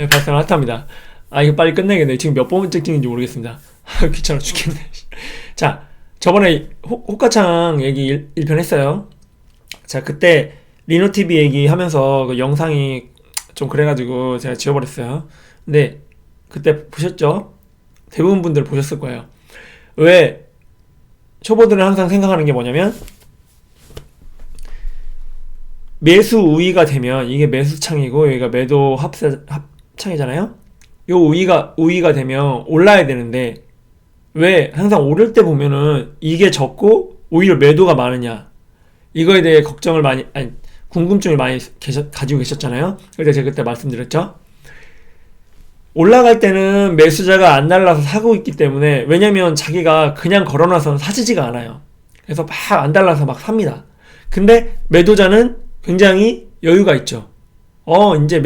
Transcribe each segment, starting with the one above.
발생을 핫합니다. 이거 빨리 끝내겠네. 지금 몇 번째 찍는지 모르겠습니다. 귀찮아 죽겠네. 자, 저번에 호가창 얘기 1편 했어요. 자, 그때 리노TV 얘기하면서 그 영상이 좀 그래가지고 제가 지워버렸어요. 근데 그때 보셨죠? 대부분 분들 보셨을 거예요. 왜 초보들은 항상 생각하는 게 뭐냐면, 매수 우위가 되면, 이게 매수창이고 여기가 매도 합창이잖아요. 요 우위가 되면 올라야 되는데, 왜 항상 오를 때 보면은 이게 적고 오히려 매도가 많으냐, 이거에 대해 궁금증을 많이 가지고 계셨잖아요. 그래서 제가 그때 말씀드렸죠. 올라갈 때는 매수자가 안 달라서 사고 있기 때문에, 왜냐면 자기가 그냥 걸어놔서는 사지지가 않아요. 그래서 막 안 달라서 막 삽니다. 근데 매도자는 굉장히 여유가 있죠. 이제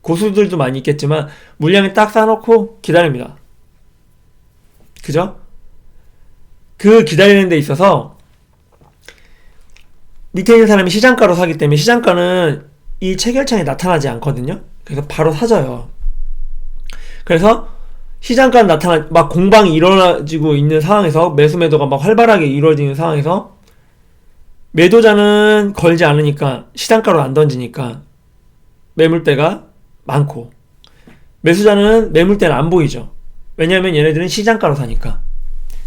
고수들도 많이 있겠지만 물량을 딱 쌓아놓고 기다립니다. 그죠? 그 기다리는 데 있어서 밑에 있는 사람이 시장가로 사기 때문에, 시장가는 이 체결창에 나타나지 않거든요. 그래서 바로 사져요. 그래서 시장가 막 공방이 일어나지고 있는 상황에서, 매수 매도가 막 활발하게 이루어지는 상황에서 매도자는 걸지 않으니까, 시장가로 안 던지니까 매물대가 많고, 매수자는 매물대는 안 보이죠. 왜냐하면 얘네들은 시장가로 사니까.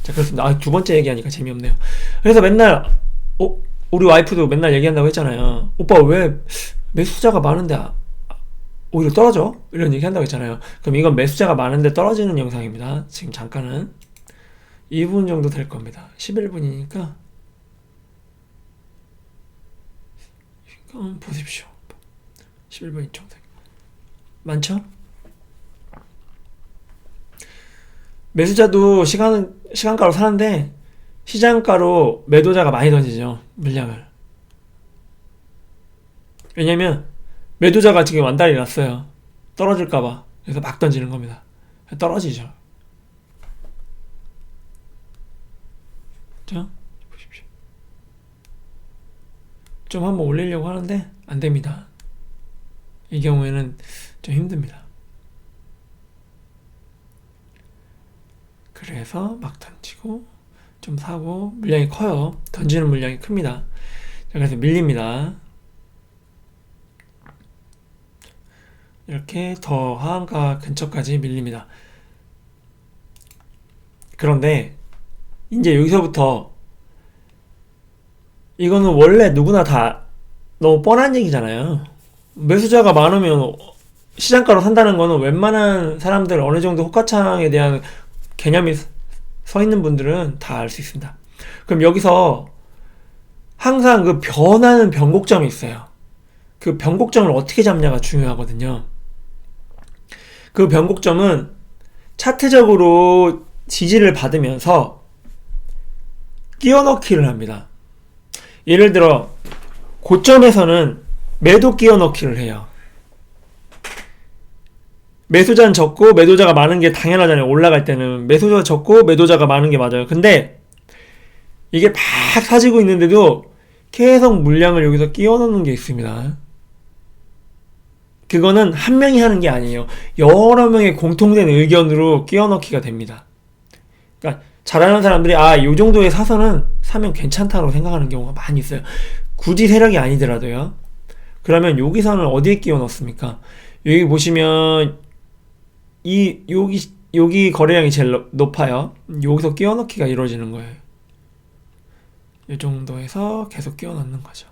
자, 그렇습니다. 두 번째 얘기하니까 재미없네요. 그래서 맨날 우리 와이프도 맨날 얘기한다고 했잖아요. 오빠 왜 매수자가 많은데 오히려 떨어져? 이런 얘기 한다고 했잖아요. 그럼 이건 매수자가 많은데 떨어지는 영상입니다. 지금 잠깐은 2분 정도 될 겁니다. 11분이니까 보십시오. 11분 정도 많죠? 매수자도 시간가로 사는데 시장가로 매도자가 많이 던지죠, 물량을. 왜냐면 매도자가 지금 완달이 났어요. 떨어질까봐. 그래서 막 던지는 겁니다. 떨어지죠. 자, 보십시오. 좀 한번 올리려고 하는데 안 됩니다. 이 경우에는 좀 힘듭니다. 그래서 막 던지고 좀 사고, 물량이 커요. 던지는 물량이 큽니다. 그래서 밀립니다. 이렇게 더 하한가 근처까지 밀립니다. 그런데 이제 여기서부터, 이거는 원래 누구나 다 너무 뻔한 얘기잖아요. 매수자가 많으면 시장가로 산다는 거는 웬만한 사람들, 어느 정도 호가창에 대한 개념이 서 있는 분들은 다 알 수 있습니다. 그럼 여기서 항상 그 변하는 변곡점이 있어요. 그 변곡점을 어떻게 잡냐가 중요하거든요. 그 변곡점은 차트적으로 지지를 받으면서 끼워넣기를 합니다. 예를 들어 고점에서는 매도 끼워넣기를 해요. 매수자는 적고 매도자가 많은 게 당연하잖아요. 올라갈 때는 매수자가 적고 매도자가 많은 게 맞아요. 근데 이게 막 사지고 있는데도 계속 물량을 여기서 끼워 넣는 게 있습니다. 그거는 한 명이 하는 게 아니에요. 여러 명의 공통된 의견으로 끼워 넣기가 됩니다. 그러니까 잘하는 사람들이 이 정도의 사서는 사면 괜찮다고 생각하는 경우가 많이 있어요. 굳이 세력이 아니더라도요. 그러면 여기서는 어디에 끼워 넣습니까? 여기 보시면 여기 거래량이 제일 높아요. 여기서 끼워 넣기가 이루어지는 거예요. 이 정도에서 계속 끼워 넣는 거죠.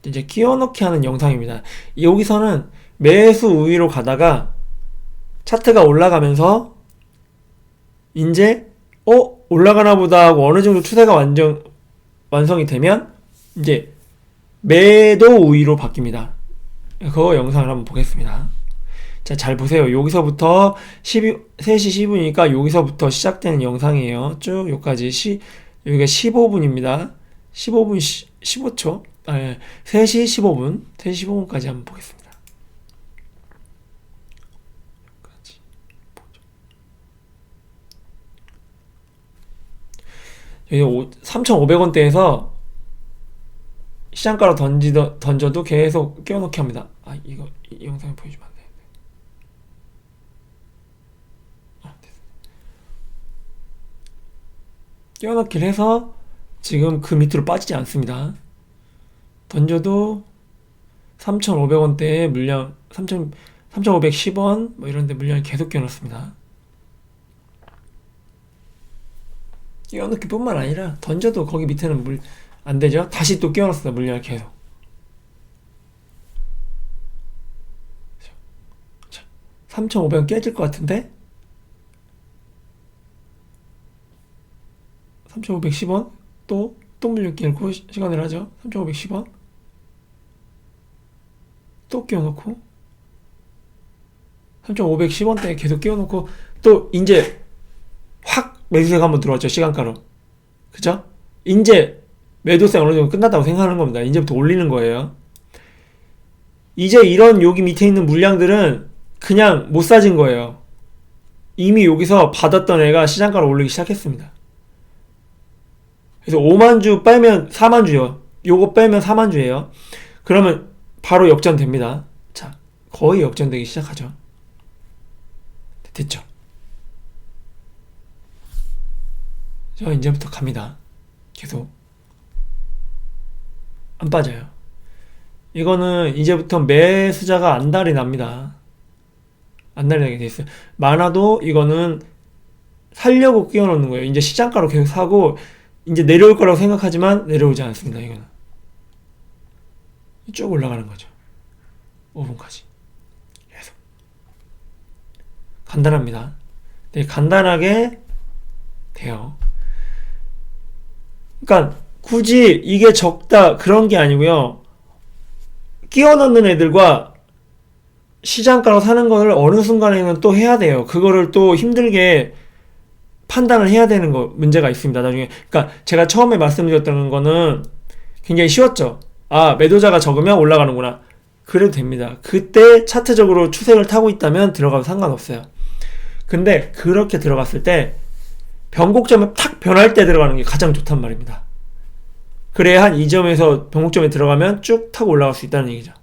이제 끼워 넣기 하는 영상입니다. 여기서는 매수 우위로 가다가 차트가 올라가면서 이제 올라가나 보다 하고 어느 정도 추세가 완성이 되면 이제 매도 우위로 바뀝니다. 그거 영상을 한번 보겠습니다. 자, 잘 보세요. 여기서부터 3시 10분이니까 여기서부터 시작되는 영상이에요. 쭉 여기까지 여기가 15분입니다. 15분 15초. 3시 15분. 3시 15분까지 한번 보겠습니다. 여기 3,500원대에서 시장가로 던져도 계속 끼워넣기 합니다. 이 영상을 보여주면 안 돼. 끼워넣기를 해서 지금 그 밑으로 빠지지 않습니다. 던져도 3,500원대의 물량, 3,510원 뭐 이런데 물량을 계속 끼워넣습니다. 끼워넣기 뿐만 아니라 던져도 거기 밑에는 안 되죠. 다시 또 끼워넣습니다. 물량을 계속. 3,500원 깨질 것 같은데 3,510원 또 물량 끼워놓고 시간을 하죠. 3,510원 또 끼워놓고 3,510원대에 계속 끼워놓고 또 이제 확 매수세가 한번 들어왔죠. 시간가로. 그죠? 이제 매도세 어느 정도 끝났다고 생각하는 겁니다. 이제부터 올리는 거예요. 이제 이런 여기 밑에 있는 물량들은 그냥 못 사진 거예요. 이미 여기서 받았던 애가 시장가로 올리기 시작했습니다. 그래서 5만주 빼면 4만주요. 요거 빼면 4만주예요. 그러면 바로 역전됩니다. 자, 거의 역전되기 시작하죠. 됐죠? 저 이제부터 갑니다. 계속 안 빠져요. 이거는 이제부터 매수자가 안달이 납니다. 안달이 나게 돼 있어요. 많아도 이거는 살려고 끼워놓는 거예요. 이제 시장가로 계속 사고 이제 내려올 거라고 생각하지만 내려오지 않습니다. 이거는 쭉 올라가는 거죠. 5분까지 계속 간단합니다. 네, 간단하게 돼요. 그러니까 굳이 이게 적다 그런 게 아니고요. 끼워 넣는 애들과 시장가로 사는 거를 어느 순간에는 또 해야 돼요. 그거를 또 힘들게 판단을 해야 되는 거 문제가 있습니다. 나중에 그러니까 제가 처음에 말씀드렸던 거는 굉장히 쉬웠죠. 아, 매도자가 적으면 올라가는구나. 그래도 됩니다. 그때 차트적으로 추세를 타고 있다면 들어가도 상관없어요. 근데 그렇게 들어갔을 때 변곡점에 탁 변할 때 들어가는 게 가장 좋단 말입니다. 그래야 한 이 점에서 변곡점에 들어가면 쭉 타고 올라갈 수 있다는 얘기죠.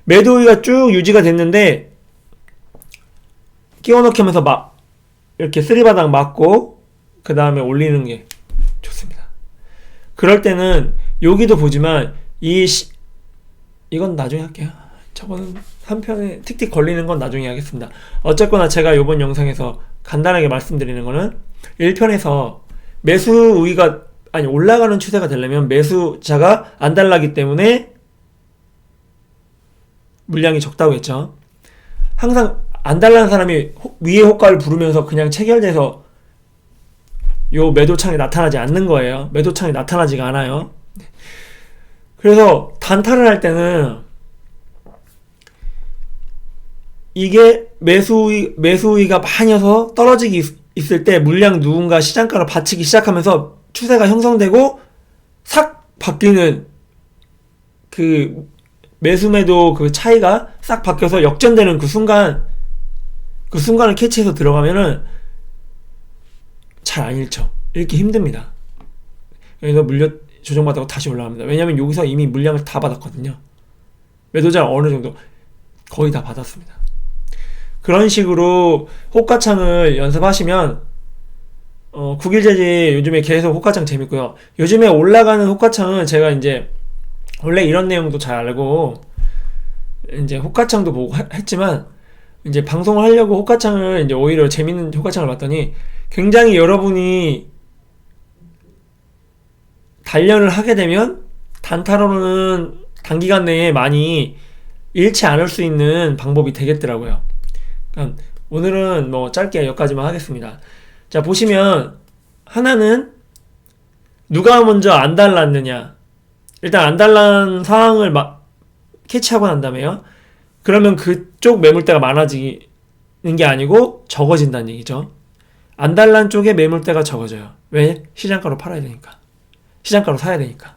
매도가 쭉 유지가 됐는데 끼워넣기 하면서 막 이렇게 쓰리바닥 맞고 그 다음에 올리는 게 좋습니다. 그럴 때는 여기도 보지만 이건 나중에 할게요. 저거는 한 편에 틱틱 걸리는 건 나중에 하겠습니다. 어쨌거나 제가 이번 영상에서 간단하게 말씀드리는 거는 1편에서 매수 우위가 아니 올라가는 추세가 되려면 매수자가 안달나기 때문에 물량이 적다고 했죠. 항상 안달나는 사람이 위의 호가를 부르면서 그냥 체결돼서 요 매도창이 나타나지 않는 거예요. 매도창이 나타나지가 않아요. 그래서 단타를 할 때는 이게 매수위가 많이 어서 떨어지기 있을 때 물량 누군가 시장가로 받치기 시작하면서 추세가 형성되고 싹 바뀌는 그 매수매도 그 차이가 싹 바뀌어서 역전되는 그 순간을 캐치해서 들어가면은 잘 안 읽죠. 읽기 힘듭니다. 그래서 물려 조정받다가 다시 올라갑니다. 왜냐면 여기서 이미 물량을 다 받았거든요. 매도자 어느 정도 거의 다 받았습니다. 그런 식으로 호가창을 연습하시면 9일제지 요즘에 계속 호가창 재밌고요. 요즘에 올라가는 호가창은 제가 이제 원래 이런 내용도 잘 알고 이제 호가창도 보고 했지만 이제 방송을 하려고 호가창을 이제 오히려 재밌는 호가창을 봤더니 굉장히 여러분이 단련을 하게 되면 단타로는 단기간 내에 많이 잃지 않을 수 있는 방법이 되겠더라고요. 그러니까 오늘은 뭐 짧게 여기까지만 하겠습니다. 자, 보시면 하나는 누가 먼저 안달났느냐. 일단 안달난 상황을 캐치하고 난 다음에요. 그러면 그쪽 매물대가 많아지는 게 아니고 적어진다는 얘기죠. 안달난 쪽에 매물대가 적어져요. 왜? 시장가로 팔아야 되니까. 시장가로 사야 되니까.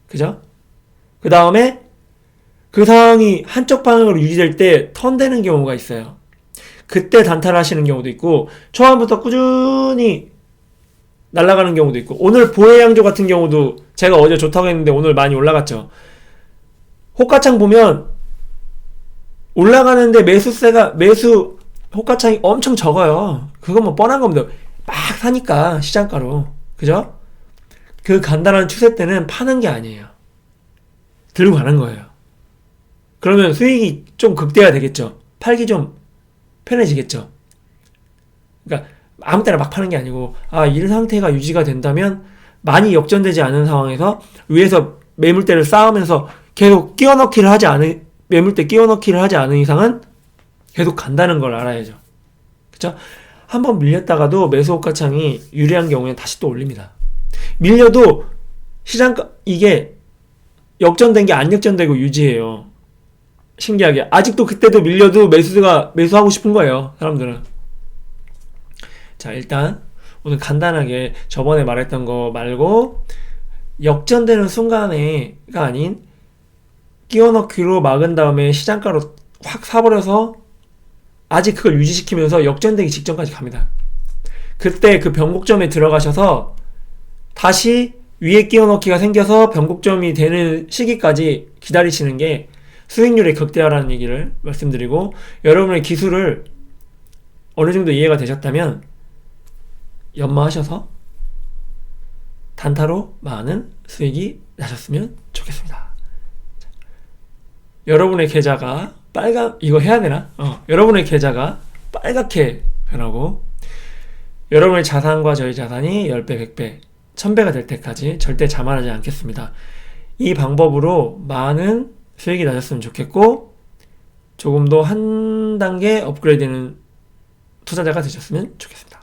그죠? 그 다음에 그 상황이 한쪽 방향으로 유지될 때 턴되는 경우가 있어요. 그때 단타를 하시는 경우도 있고 초반부터 꾸준히 날아가는 경우도 있고 오늘 보혜양조 같은 경우도 제가 어제 좋다고 했는데 오늘 많이 올라갔죠. 호가창 보면 올라가는데 매수 호가창이 엄청 적어요. 그건 뭐 뻔한 겁니다. 막 사니까 시장가로. 그죠? 그 간단한 추세 때는 파는 게 아니에요. 들고 가는 거예요. 그러면 수익이 좀 극대화되겠죠. 팔기 좀 편해지겠죠. 그러니까 아무 때나 막 파는 게 아니고 이 상태가 유지가 된다면 많이 역전되지 않은 상황에서 위에서 매물대를 쌓으면서 계속 매물대 끼워 넣기를 하지 않은 이상은 계속 간다는 걸 알아야죠. 그쵸? 한번 밀렸다가도 매수호가창이 유리한 경우에는 다시 또 올립니다. 밀려도 이게 역전된 게 안 역전되고 유지해요. 신기하게. 아직도 그때도 밀려도 매수하고 싶은 거예요. 사람들은. 자, 일단 오늘 간단하게 저번에 말했던 거 말고 역전되는 순간에가 아닌 끼워 넣기로 막은 다음에 시장가로 확 사버려서 아직 그걸 유지시키면서 역전되기 직전까지 갑니다. 그때 그 변곡점에 들어가셔서 다시 위에 끼워 넣기가 생겨서 변곡점이 되는 시기까지 기다리시는 게 수익률의 극대화라는 얘기를 말씀드리고, 여러분의 기술을 어느 정도 이해가 되셨다면 연마하셔서 단타로 많은 수익이 나셨으면 좋겠습니다. 여러분의 계좌가 이거 해야 되나? 여러분의 계좌가 빨갛게 변하고 여러분의 자산과 저희 자산이 10배, 100배, 1000배가 될 때까지 절대 자만하지 않겠습니다. 이 방법으로 많은 수익이 나셨으면 좋겠고 조금 더 한 단계 업그레이드되는 투자자가 되셨으면 좋겠습니다.